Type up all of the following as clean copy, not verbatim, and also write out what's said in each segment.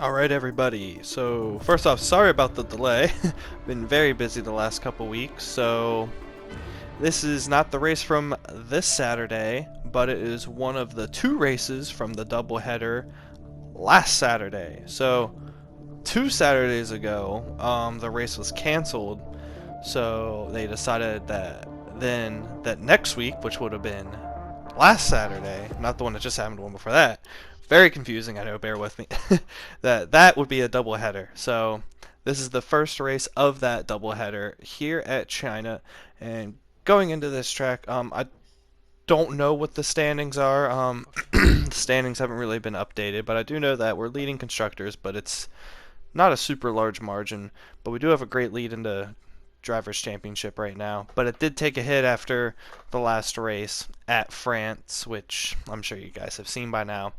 Alright everybody, so first off, sorry about the delay. Been very busy the last couple weeks, so this is not the race from this Saturday, but it is one of the two races from the doubleheader last Saturday. So 2 Saturdays ago, the race was canceled, so they decided that next week, which would have been last Saturday, not the one that just happened, the one before that. Very confusing, I know, bear with me. that would be a doubleheader. So this is the first race of that doubleheader here at China. And going into this track, I don't know what the standings are. The standings haven't really been updated, but I do know that we're leading constructors, but it's not a super large margin. But we do have a great lead in the Drivers' Championship right now, but it did take a hit after the last race at France, which I'm sure you guys have seen by now.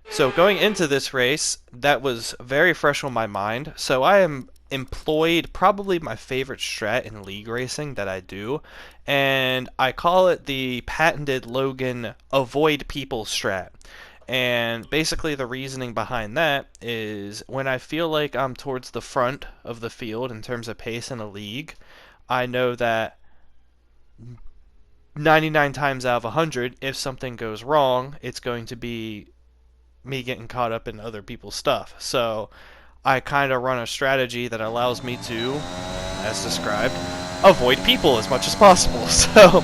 So going into this race, that was very fresh on my mind. So I am employed probably my favorite strat in league racing that I do, and I call it the patented Logan avoid people strat. And basically the reasoning behind that is when I feel like I'm towards the front of the field in terms of pace in a league, I know that 99 times out of 100, if something goes wrong, it's going to be me getting caught up in other people's stuff. So I kind of run a strategy that allows me to, as described, avoid people as much as possible. So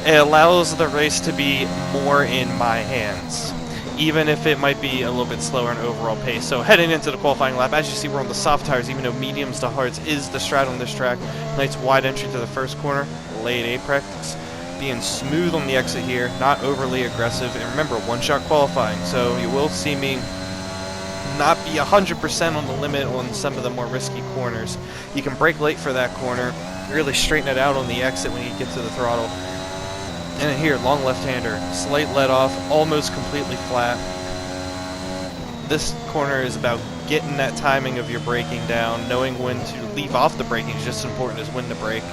it allows the race to be more in my hands, even if it might be a little bit slower in overall pace. So heading into the qualifying lap, as you see, we're on the soft tires, even though mediums to hards is the strat on this track. Nice wide entry to the first corner, late apex, being smooth on the exit here, not overly aggressive. And remember, one-shot qualifying, so you will see me not be 100% on the limit on some of the more risky corners. You can brake late for that corner, really straighten it out on the exit when you get to the throttle. And then here, long left-hander, slight let off, almost completely flat. This corner is about getting that timing of your braking down, knowing when to leave off the braking is just as important as when to brake.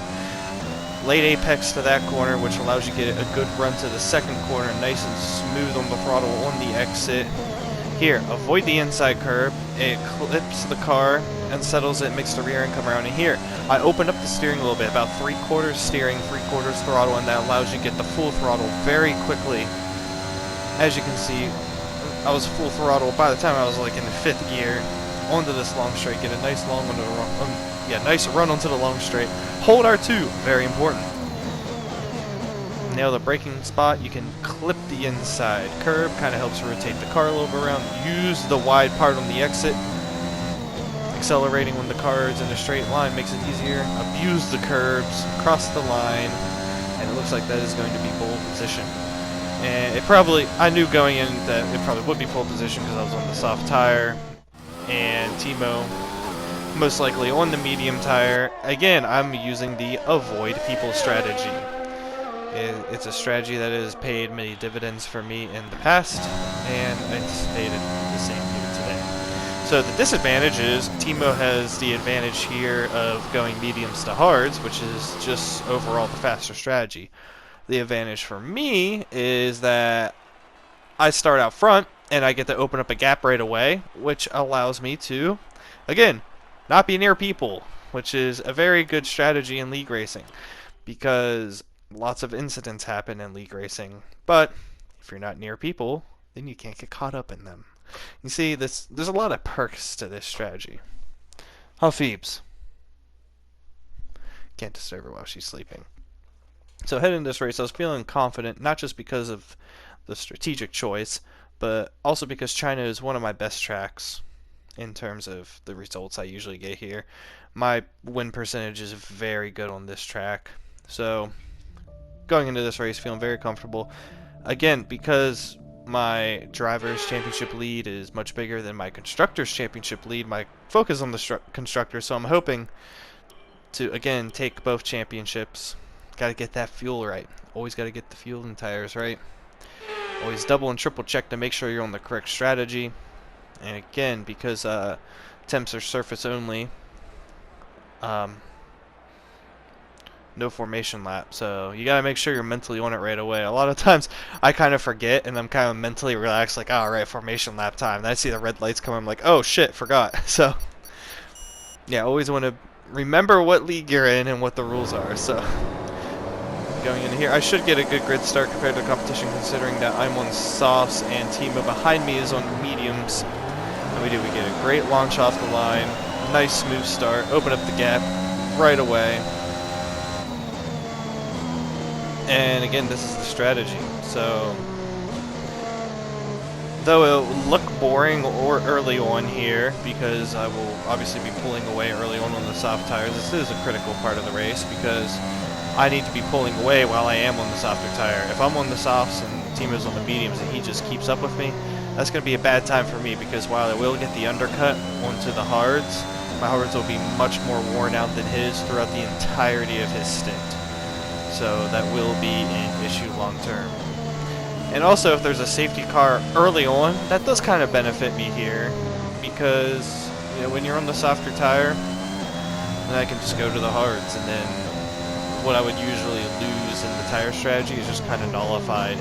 Late apex to that corner, which allows you to get a good run to the second corner, nice and smooth on the throttle on the exit. Here, avoid the inside curb. It clips the car and settles it, makes the rear end come around. And here, I opened up the steering a little bit, about 3/4 steering, 3/4 throttle, and that allows you to get the full throttle very quickly. As you can see, I was full throttle by the time I was like in the 5th gear onto this long straight. Get a nice long one to run, nice run onto the long straight. Hold R2, very important. Nail the braking spot. You can clip the inside curb, kind of helps rotate the car a little bit around. Use the wide part on the exit. Accelerating when the car is in a straight line makes it easier. Abuse the curbs, cross the line, and it looks like that is going to be pole position. And it probably, I knew going in that it probably would be pole position because I was on the soft tire, and Timo most likely on the medium tire. Again, I'm using the avoid people strategy. It's a strategy that has paid many dividends for me in the past, and I anticipated the same here today. So the disadvantage is Timo has the advantage here of going mediums to hards, which is just overall the faster strategy. The advantage for me is that I start out front and I get to open up a gap right away, which allows me to, again, not be near people, which is a very good strategy in league racing because lots of incidents happen in league racing. But if you're not near people, then you can't get caught up in them. You see, there's a lot of perks to this strategy. Huh, Phoebes? Can't disturb her while she's sleeping. So heading into this race, I was feeling confident, not just because of the strategic choice, but also because China is one of my best tracks in terms of the results I usually get here. My win percentage is very good on this track. So going into this race, feeling very comfortable. Again, because my Drivers' Championship lead is much bigger than my Constructors' Championship lead, my focus on the Constructors, so I'm hoping to, again, take both championships. Got to get that fuel right. Always got to get the fuel and tires right. Always double and triple check to make sure you're on the correct strategy. And again, because temps are surface only, no formation lap. So you gotta make sure you're mentally on it right away. A lot of times I kind of forget and I'm kind of mentally relaxed, like, all right, formation lap time. And I see the red lights come, I'm like, oh shit, forgot. So yeah, always want to remember what league you're in and what the rules are. So going in here, I should get a good grid start compared to the competition, considering that I'm on softs and Timo behind me is on mediums. And we get a great launch off the line, nice smooth start, open up the gap right away. And again, this is the strategy. So though it will look boring or early on here, because I will obviously be pulling away early on the soft tires, this is a critical part of the race because I need to be pulling away while I am on the softer tire. If I'm on the softs and Timo's on the mediums and he just keeps up with me, that's going to be a bad time for me, because while I will get the undercut onto the hards, my hards will be much more worn out than his throughout the entirety of his stint. So that will be an issue long term. And also, if there's a safety car early on, that does kind of benefit me here, because you know, when you're on the softer tire, then I can just go to the hards, and then what I would usually lose in the tire strategy is just kind of nullified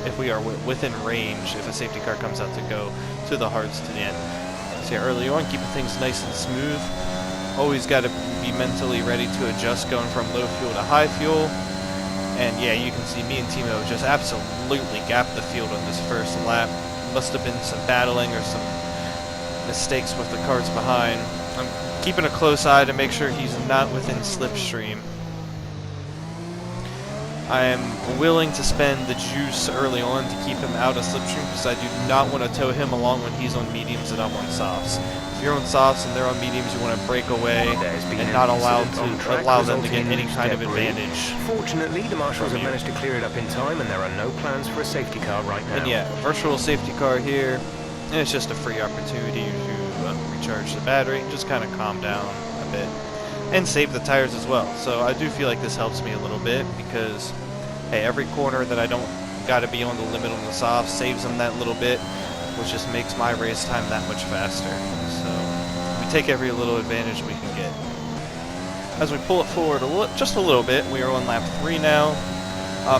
if we are within range, if a safety car comes out to go to the hards to the end. So yeah, early on, keeping things nice and smooth. Always got to be mentally ready to adjust going from low fuel to high fuel. And yeah, you can see me and Timo just absolutely gapped the field on this first lap. Must have been some battling or some mistakes with the cars behind. I'm keeping a close eye to make sure he's not within slipstream. I am willing to spend the juice early on to keep him out of slipstream, because I do not want to tow him along when he's on mediums and I'm on softs. If you're on softs and they're on mediums, you want to break away and not allow them to get any kind of advantage. Fortunately, the marshals have managed to clear it up in time, and there are no plans for a safety car right now. And yeah, virtual safety car here, and it's just a free opportunity to recharge the battery, just kind of calm down a bit, and save the tires as well. So I do feel like this helps me a little bit, because hey, every corner that I don't got to be on the limit on the soft saves them that little bit, which just makes my race time that much faster. So we take every little advantage we can get. As we pull it forward just a little bit, we are on lap 3 now.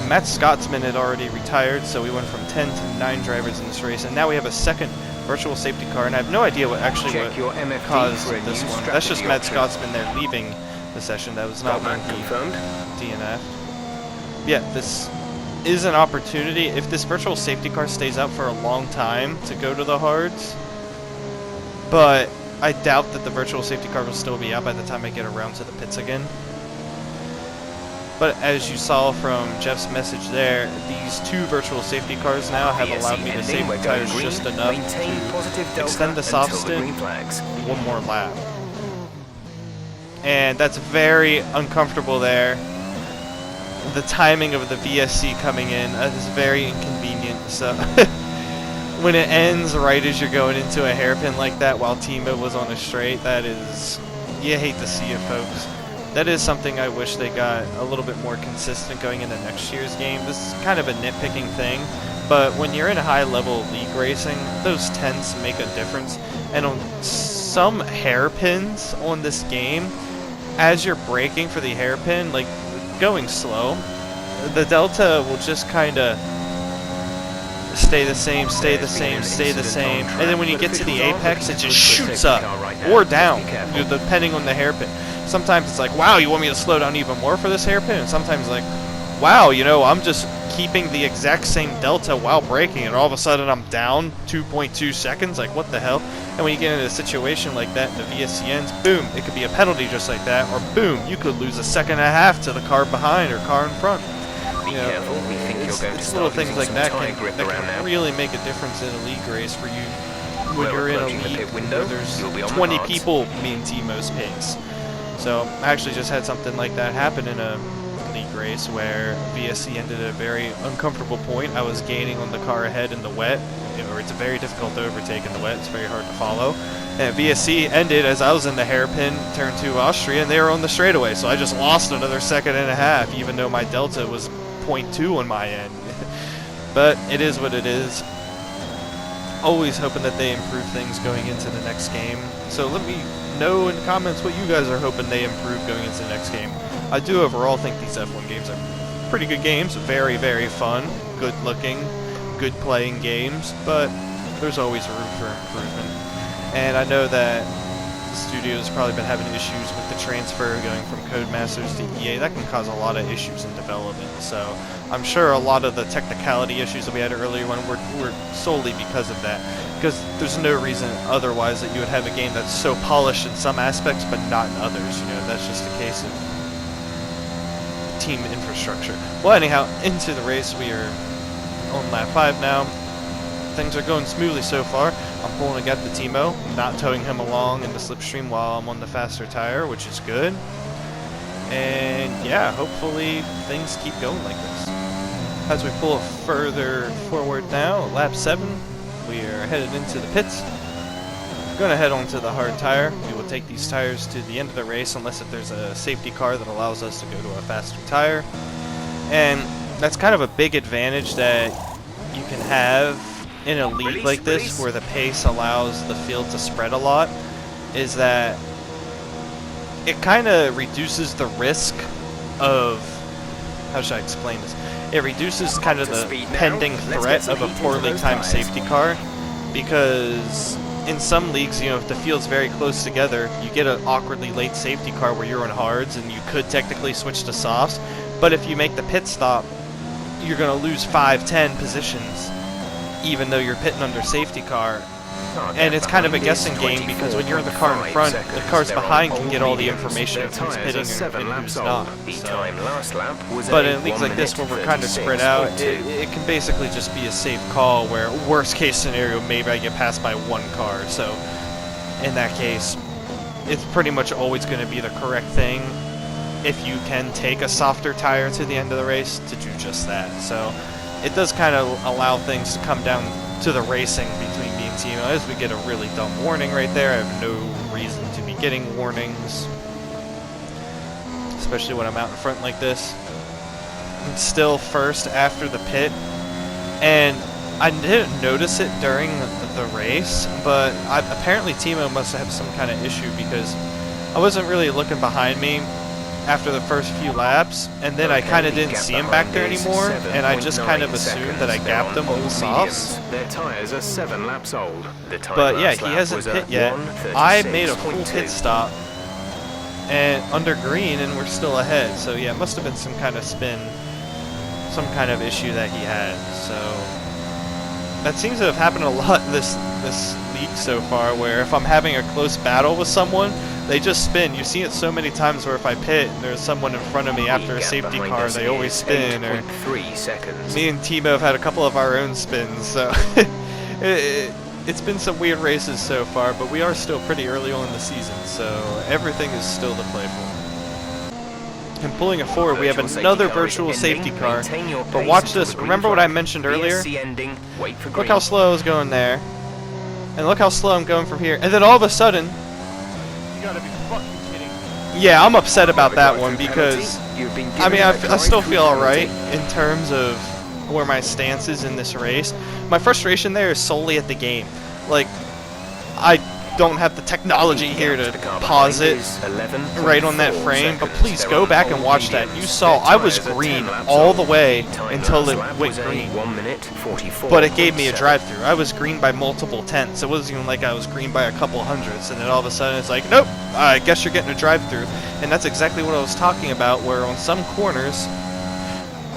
Matt Scotsman had already retired, so we went from 10 to 9 drivers in this race, and now we have a second virtual safety car, and I have no idea what caused this one. That's just Matt Scotsman there leaving the session. That was not when he DNF'd. Yeah, this is an opportunity. If this virtual safety car stays out for a long time to go to the hards, but I doubt that the virtual safety car will still be out by the time I get around to the pits again. But as you saw from Jeff's message there, these 2 virtual safety cars now have allowed me to save the tires just enough to extend the soft stint 1 more lap. And that's very uncomfortable there. The timing of the VSC coming in is very inconvenient. So when it ends right as you're going into a hairpin like that while Timo was on a straight, that is, you hate to see it, folks. That is something I wish they got a little bit more consistent going into next year's game. This is kind of a nitpicking thing, but when you're in high level league racing, those tenths make a difference. And on some hairpins on this game, as you're braking for the hairpin, like going slow, the delta will just kind of stay the same, stay the same, stay the same, and then when you get to the apex, it just shoots up or down, depending on the hairpin. Sometimes it's like, wow, you want me to slow down even more for this hairpin? And sometimes like, wow, you know, I'm just keeping the exact same delta while braking, and all of a sudden I'm down 2.2 seconds. Like, what the hell? And when you get into a situation like that, the VSC ends, boom, it could be a penalty just like that, or boom, you could lose a second and a half to the car behind or car in front. You know, it's little things like that can really make a difference in a league race for you when you're in a league where there's 20 people being Timo's pace. So I actually just had something like that happen in a league race where VSC ended at a very uncomfortable point. I was gaining on the car ahead in the wet, or it's very difficult to overtake in the wet. It's very hard to follow. And VSC ended as I was in the hairpin, turn 2 Austria, and they were on the straightaway. So I just lost another second and a half, even though my delta was 0.2 on my end. But it is what it is. Always hoping that they improve things going into the next game. So let me know in the comments what you guys are hoping they improve going into the next game. I do overall think these F1 games are pretty good games, very, very fun, good looking, good playing games, but there's always room for improvement. And I know that the studio's probably been having issues with the transfer going from Codemasters to EA. That can cause a lot of issues in development, so I'm sure a lot of the technicality issues that we had earlier on were solely because of that. Because there's no reason otherwise that you would have a game that's so polished in some aspects but not in others. You know, that's just a case of team infrastructure. Well, anyhow, into the race. We are on lap 5 now. Things are going smoothly so far. I'm pulling against the Timo, not towing him along in the slipstream while I'm on the faster tire, which is good. And yeah, hopefully things keep going like this. As we pull further forward now, lap 7, we are headed into the pits. We're going to head onto the hard tire. We will take these tires to the end of the race unless if there's a safety car that allows us to go to a faster tire. And that's kind of a big advantage that you can have in a league like this where the pace allows the field to spread a lot, is that it kind of reduces the risk of, how should I explain this? It reduces kind of the pending threat of a poorly timed safety car, because in some leagues, you know, if the field's very close together, you get an awkwardly late safety car where you're on hards and you could technically switch to softs, but if you make the pit stop, you're going to lose 5-10 positions even though you're pitting under safety car. And it's kind of a guessing game, because when you're in the car in front, the cars behind can get all the information of who's pitting and who's not. So. But in leagues like this where we're kind of spread out, it can basically just be a safe call where, worst case scenario, maybe I get passed by one car. So in that case, it's pretty much always going to be the correct thing, if you can take a softer tire to the end of the race, to do just that. So it does kind of allow things to come down to the racing between me and Timo, as we get a really dumb warning right there. I have no reason to be getting warnings, especially when I'm out in front like this. I'm still first after the pit, and I didn't notice it during the race, but apparently Timo must have some kind of issue, because I wasn't really looking behind me after the first few laps, and then I kind of didn't see him back there anymore, and I just kind of assumed that I gapped him on the softs. Their tires are 7 laps old. But yeah, he hasn't pit yet. I made a full pit stop and under green, and we're still ahead. So yeah, it must have been some kind of spin, some kind of issue that he had. So that seems to have happened a lot this league so far, where if I'm having a close battle with someone, they just spin. You see it so many times where if I pit and there's someone in front of me after a safety car, they always spin. Or me and Timo have had a couple of our own spins, so it's been some weird races so far, but we are still pretty early on in the season, so everything is still to play for. And pulling it forward, we have another virtual safety car, but watch this. Remember what I mentioned earlier? Look how slow I was going there, and look how slow I'm going from here, and then all of a sudden, you gotta be fucking kidding me. Yeah, I'm upset about that one, because I mean, I still feel alright in terms of where my stance is in this race. My frustration there is solely at the game. Like, I don't have the technology here to pause it right on that frame, but please go back and watch that. You saw I was green all the way until it went green, but it gave me a drive-through. I was green by multiple tenths. It wasn't even like I was green by a couple hundredths, and then all of a sudden it's like, nope, I guess you're getting a drive-through. And that's exactly what I was talking about, where on some corners,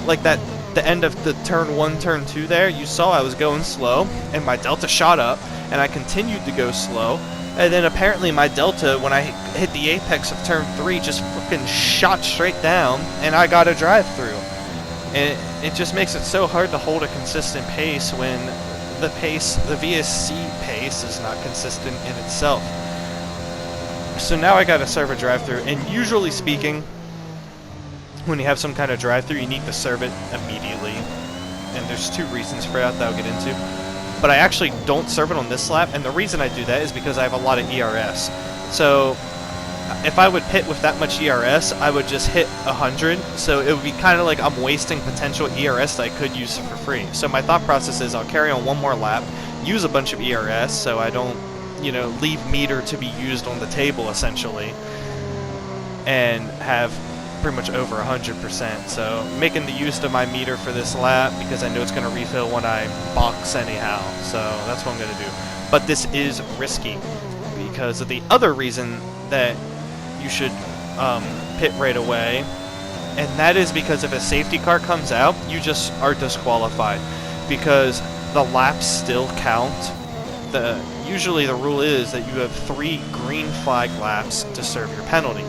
like that, the end of the turn 1, turn 2 there, you saw I was going slow, and my delta shot up, and I continued to go slow, and then apparently my delta, when I hit the apex of turn 3, just fucking shot straight down, and I got a drive-through. And it just makes it so hard to hold a consistent pace when the VSC pace is not consistent in itself. So now I gotta serve a drive-through, and usually speaking, when you have some kind of drive-through, you need to serve it immediately. And there's 2 reasons for that I'll get into. But I actually don't serve it on this lap, and the reason I do that is because I have a lot of ERS. So if I would pit with that much ERS, I would just hit 100, so it would be kind of like I'm wasting potential ERS that I could use for free. So my thought process is I'll carry on 1 more lap, use a bunch of ERS so I don't, you know, leave meter to be used on the table essentially, and have pretty much over 100%. So making the use of my meter for this lap because I know it's going to refill when I box anyhow. So that's what I'm going to do. But this is risky because of the other reason that you should pit right away, and that is because if a safety car comes out, you just are disqualified because the laps still count. Usually the rule is that you have 3 green flag laps to serve your penalty.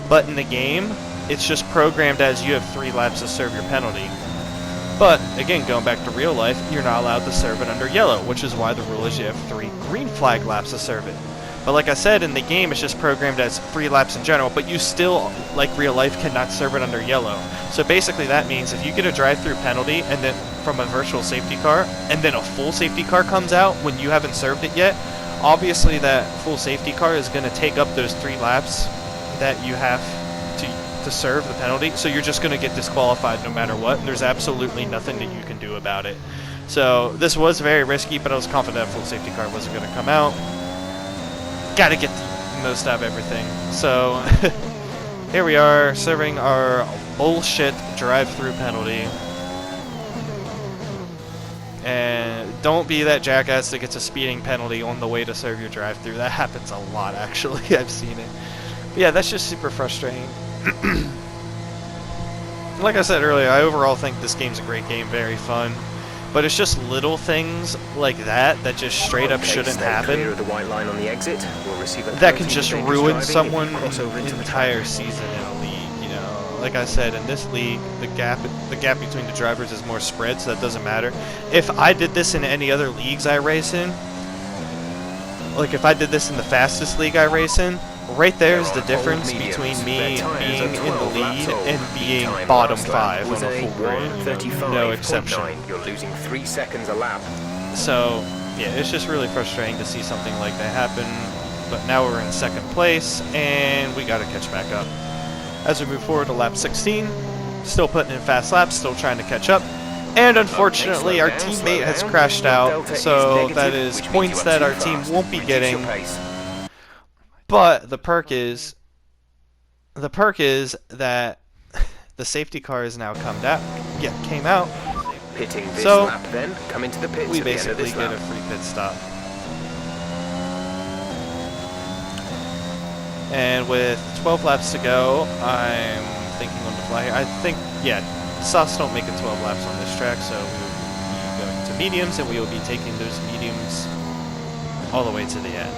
But in the game, it's just programmed as you have 3 laps to serve your penalty. But, again, going back to real life, you're not allowed to serve it under yellow, which is why the rule is you have 3 green flag laps to serve it. But like I said, in the game, it's just programmed as 3 laps in general, but you still, like real life, cannot serve it under yellow. So basically that means if you get a drive-through penalty and then from a virtual safety car, and then a full safety car comes out when you haven't served it yet, obviously that full safety car is going to take up those 3 laps that you have to serve the penalty, so you're just going to get disqualified no matter what, and there's absolutely nothing that you can do about it. So this was very risky, but I was confident that full safety car wasn't going to come out. Gotta get the most out of everything. So here we are, serving our bullshit drive-through penalty. And don't be that jackass that gets a speeding penalty on the way to serve your drive-through. That happens a lot, actually. I've seen it. But yeah, that's just super frustrating. Like I said earlier, I overall think this game's a great game, very fun. But it's just little things like that that just straight up shouldn't happen. Clear of the white line on the exit. We'll receive a that can just ruin someone's into entire season in a league. You know, like I said, in this league, the gap between the drivers is more spread, so that doesn't matter. If I did this in any other leagues I race in, like if I did this in the fastest league I race in, right there's the difference between me being in the lead and being bottom 5 on a full grid. No exception. You're losing 3 seconds a lap. So, yeah, it's just really frustrating to see something like that happen. But now we're in 2nd place, and we got to catch back up. As we move forward to lap 16, still putting in fast laps, still trying to catch up. And unfortunately, our teammate has crashed out, so that is points that our team won't be getting. But the perk is that the safety car has now came out. Pitting this so lap, then come into the pits. We at the end of basically this get lap. a free pit stop. And with 12 laps to go, I'm thinking on the fly here. I think, yeah, softs don't make it 12 laps on this track, so we will be going to mediums, and we will be taking those mediums all the way to the end.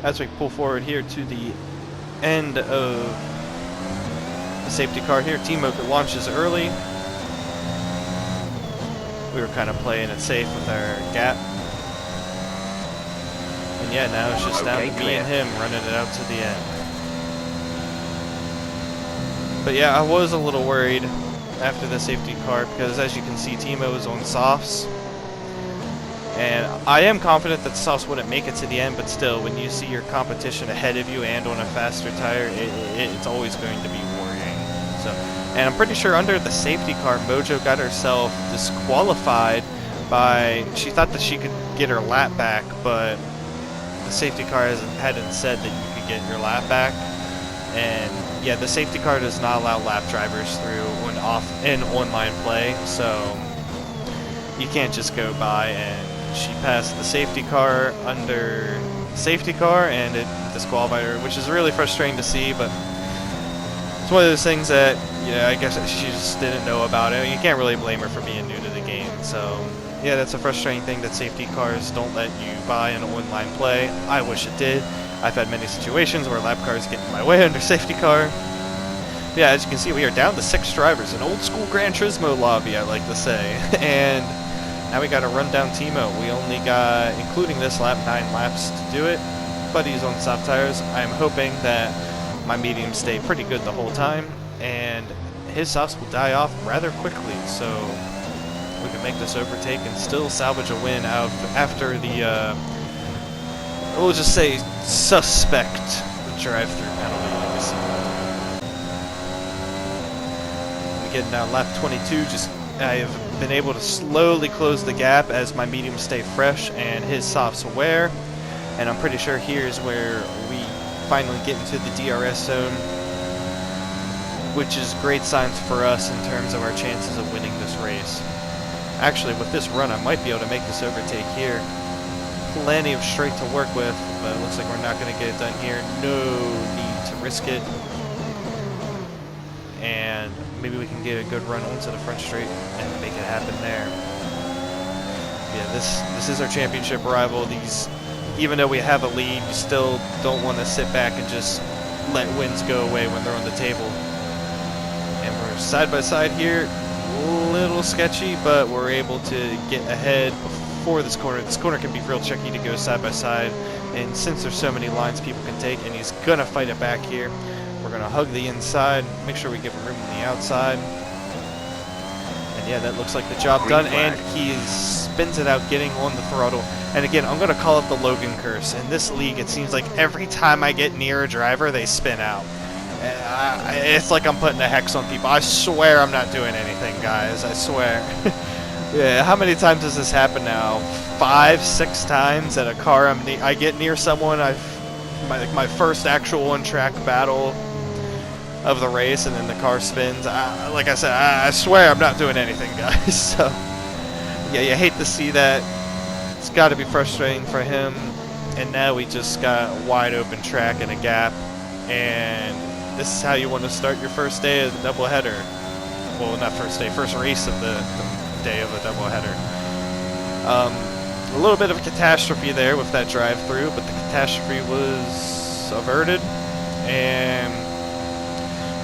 As we pull forward here to the end of the safety car here, Team Oka launches early. We were kind of playing it safe with our gap. And yeah, now it's just down to me and him running it out to the end. But yeah, I was a little worried after the safety car because as you can see, Timo is on softs. And I am confident that softs wouldn't make it to the end, but still, when you see your competition ahead of you and on a faster tire, it's always going to be worrying. So, and I'm pretty sure under the safety car, MoJo got herself disqualified by, she thought that she could get her lap back, but the safety car hadn't said that you could get your lap back. And yeah, the safety car does not allow lap drivers through in online play, so you can't just go by. And she passed the safety car under safety car, and it disqualified her, which is really frustrating to see. But it's one of those things that, yeah, I guess she just didn't know about it. You can't really blame her for being new to the game. So yeah, that's a frustrating thing that safety cars don't let you buy an online play. I wish it did. I've had many situations where lap cars get in my way under safety car. But yeah, as you can see, we are down to 6 drivers, an old school Gran Turismo lobby, I like to say. And now we got to run down Timo. We only got, including this lap, 9 laps to do it, but he's on soft tires. I'm hoping that my mediums stay pretty good the whole time, and his softs will die off rather quickly, so we can make this overtake and still salvage a win out after the, we'll just say, suspect drive-through penalty that we received. We get now lap 22, I have been able to slowly close the gap as my mediums stay fresh and his softs wear, and I'm pretty sure here's where we finally get into the DRS zone, which is great signs for us in terms of our chances of winning this race. Actually, with this run, I might be able to make this overtake here. Plenty of straight to work with, but it looks like we're not going to get it done here. No need to risk it. And maybe we can get a good run onto the front straight and make it happen there. Yeah, this is our championship rival. Even though we have a lead, you still don't want to sit back and just let wins go away when they're on the table. And we're side by side here. A little sketchy, but we're able to get ahead before this corner. This corner can be real tricky to go side by side, and since there's so many lines people can take, and he's gonna fight it back here, we're gonna hug the inside, make sure we give him room on the outside. And yeah, that looks like the job done, and he spins it out, getting on the throttle. And again, I'm gonna call it the Logan curse. In this league, it seems like every time I get near a driver, they spin out. It's like I'm putting a hex on people. I swear I'm not doing anything, guys. I swear. Yeah, how many times has this happened now? 5, 6 times that a car I get near someone. My first actual on-track battle of the race, and then the car spins. Like I said, I swear I'm not doing anything, guys. So yeah, you hate to see that. It's got to be frustrating for him. And now we just got a wide open track and a gap, and this is how you want to start your first day of the doubleheader. Well, not first day, first race of the day of a doubleheader. A little bit of a catastrophe there with that drive-through, but the catastrophe was averted. And,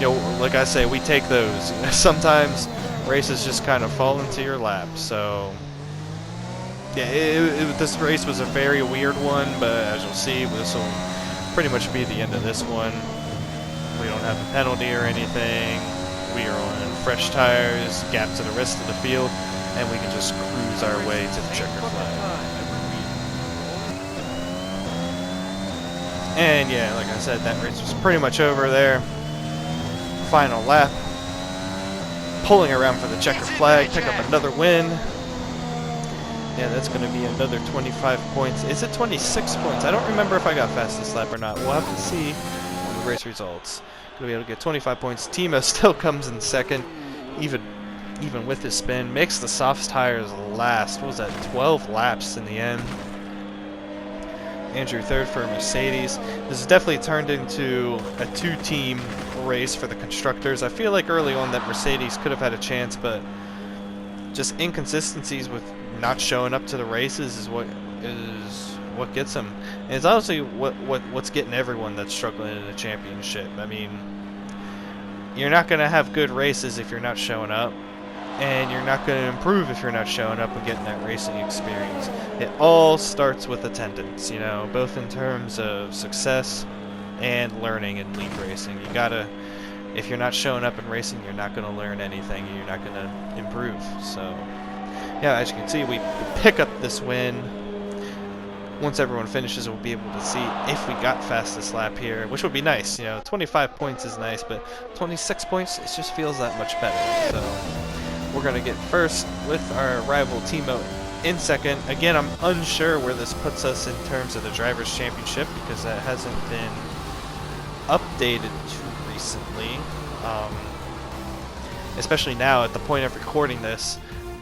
you know, like I say, we take those. Sometimes races just kind of fall into your lap. So, yeah, this race was a very weird one, but as you'll see, this will pretty much be the end of this one. We don't have a penalty or anything. We are on fresh tires, gap to the rest of the field, and we can just cruise our way to the checker flag. And yeah, like I said, that race was pretty much over there. Final lap. Pulling around for the checker flag, pick up another win. Yeah, that's going to be another 25 points. Is it 26 points? I don't remember if I got fastest lap or not. We'll have to see on the race results. Going to be able to get 25 points. Timo still comes in second, even with his spin. Makes the soft tires last. What was that? 12 laps in the end. Andrew third for Mercedes. This has definitely turned into a 2-team race for the constructors. I feel like early on that Mercedes could have had a chance, but just inconsistencies with not showing up to the races is what gets them. And it's honestly what's getting everyone that's struggling in the championship. I mean, you're not going to have good races if you're not showing up, and you're not going to improve if you're not showing up and getting that racing experience. It all starts with attendance, you know, both in terms of success and learning in league racing. You gotta, if you're not showing up in racing, you're not going to learn anything, and you're not going to improve. So yeah, as you can see, we pick up this win. Once everyone finishes, we'll be able to see if we got fastest lap here, which would be nice. You know, 25 points is nice, but 26 points, it just feels that much better. So we're going to get first with our rival Timo in second. Again, I'm unsure where this puts us in terms of the Drivers' Championship because that hasn't been updated too recently. Especially now at the point of recording this.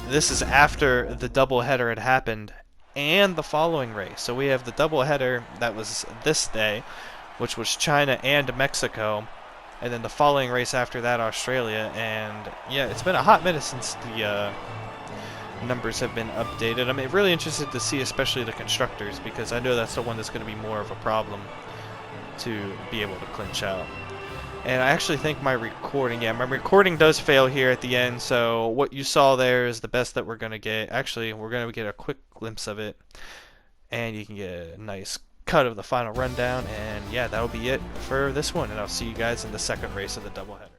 This is after the doubleheader had happened and the following race. So we have the doubleheader that was this day, which was China and Mexico, and then the following race after that, Australia. And yeah, it's been a hot minute since the numbers have been updated. I'm really interested to see especially the constructors, because I know that's the one that's going to be more of a problem to be able to clinch out. And I actually think my recording does fail here at the end, so what you saw there is the best that we're going to get. Actually, we're going to get a quick glimpse of it, and you can get a nice cut of the final rundown. And yeah, that'll be it for this one, and I'll see you guys in the second race of the doubleheader.